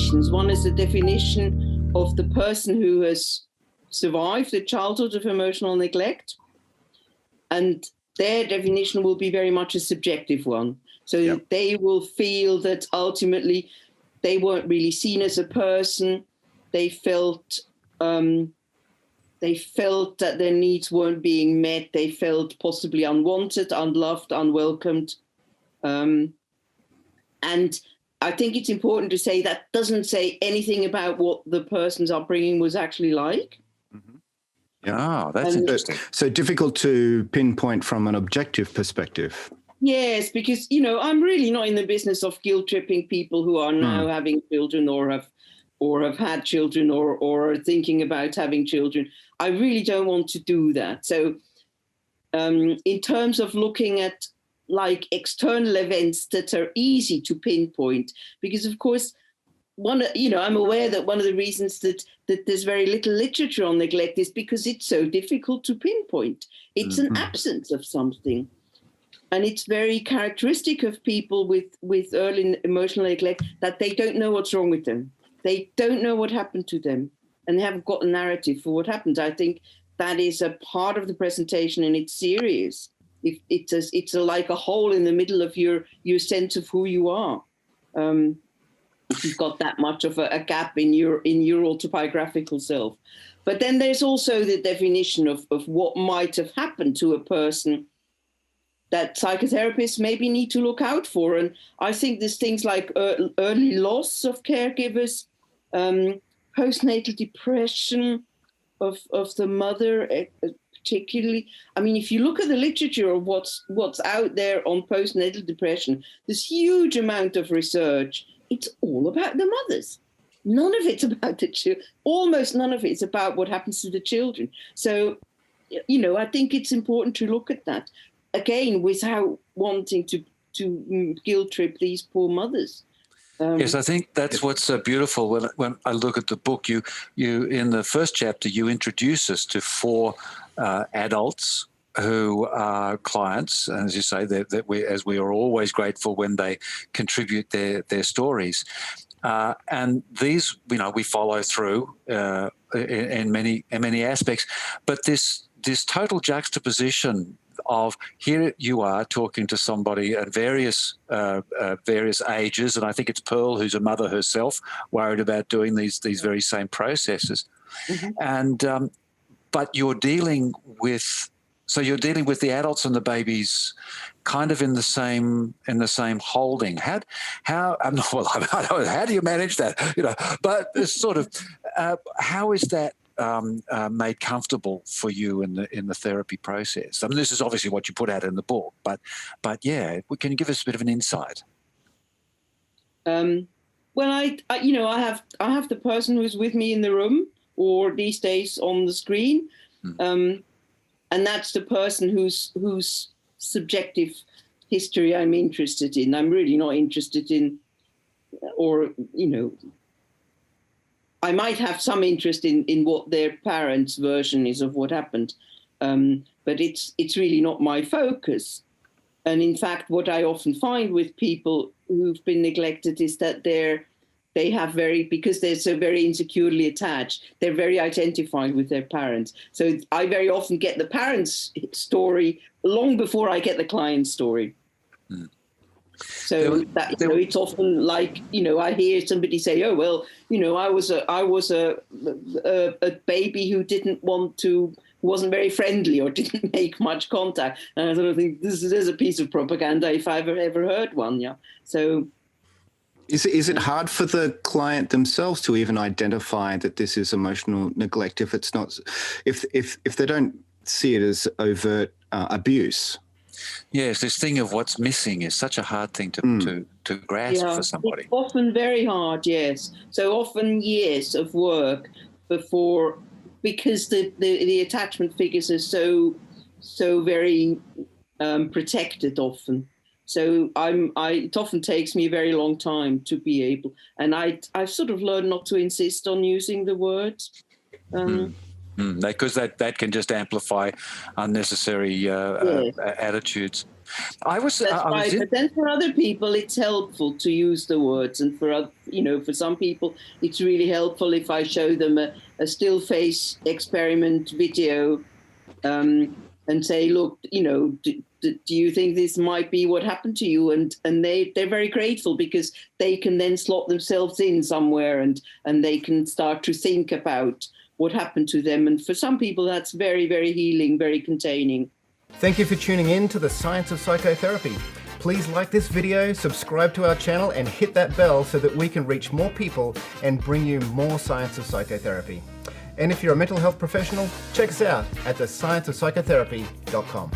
definitions. One is the definition of the person who has survived the childhood of emotional neglect, and their definition will be very much a subjective one. So they will feel that ultimately they weren't really seen as a person. They felt that their needs weren't being met. They felt possibly unwanted, unloved, unwelcomed. And I think it's important to say that doesn't say anything about what the person's upbringing was actually like. Mm-hmm. Yeah, that's interesting. So difficult to pinpoint from an objective perspective. Yes, because, I'm really not in the business of guilt-tripping people who are now having children or have had children or are thinking about having children. I really don't want to do that. So in terms of looking at like external events that are easy to pinpoint, because of course, I'm aware that one of the reasons that there's very little literature on neglect is because it's so difficult to pinpoint. It's an absence of something. And it's very characteristic of people with early emotional neglect that they don't know what's wrong with them. They don't know what happened to them, and they haven't got a narrative for what happened. I think that is a part of the presentation, and it's serious. It's like a hole in the middle of your sense of who you are. If you've got that much of a gap in your autobiographical self. But then there's also the definition of what might have happened to a person that psychotherapists maybe need to look out for. And I think there's things like early loss of caregivers, postnatal depression of the mother, particularly. I mean, if you look at the literature of what's out there on postnatal depression, this huge amount of research, it's all about the mothers. None of it's about the children. Almost none of it's about what happens to the children. So, I think it's important to look at that. Again, without wanting to guilt trip these poor mothers. Yes, I think that's what's so beautiful. When I look at the book, you in the first chapter, you introduce us to 4 adults who are clients, and as you say, that we are always grateful when they contribute their stories. And these, we follow through in many aspects. But this total juxtaposition of here you are talking to somebody at various ages, and I think it's Pearl who's a mother herself, worried about doing these very same processes, and but you're dealing with the adults and the babies, kind of in the same holding. How do you manage that? But it's sort of how is that made comfortable for you in the therapy process? I mean, this is obviously what you put out in the book, but yeah, can you give us a bit of an insight? Well, I have the person who's with me in the room, or these days on the screen, and that's the person whose subjective history I'm interested in. I'm really not interested in, I might have some interest in what their parents' version is of what happened, but it's really not my focus. And in fact, what I often find with people who've been neglected is that because they're so very insecurely attached, they're very identified with their parents. So I very often get the parents' story long before I get the client's story. So it's often like, I hear somebody say, oh, well, I was a baby who wasn't very friendly or didn't make much contact. And I sort of think this is a piece of propaganda if I've ever heard one. Yeah. So is it hard for the client themselves to even identify that this is emotional neglect if it's not, if they don't see it as overt abuse? Yes, this thing of what's missing is such a hard thing to grasp for somebody. It's often very hard, yes. So often years of work because the attachment figures are so very protected often. So it often takes me a very long time to be able, and I've sort of learned not to insist on using the words. Because that can just amplify unnecessary attitudes. That's right. But then for other people, it's helpful to use the words, and for for some people, it's really helpful if I show them a still face experiment video, and say, look, do you think this might be what happened to you? And they're very grateful, because they can then slot themselves in somewhere, and they can start to think about what happened to them. And for some people, that's very, very healing, very containing. Thank you for tuning in to The Science of Psychotherapy. Please like this video, subscribe to our channel, and hit that bell so that we can reach more people and bring you more Science of Psychotherapy. And if you're a mental health professional, check us out at thescienceofpsychotherapy.com.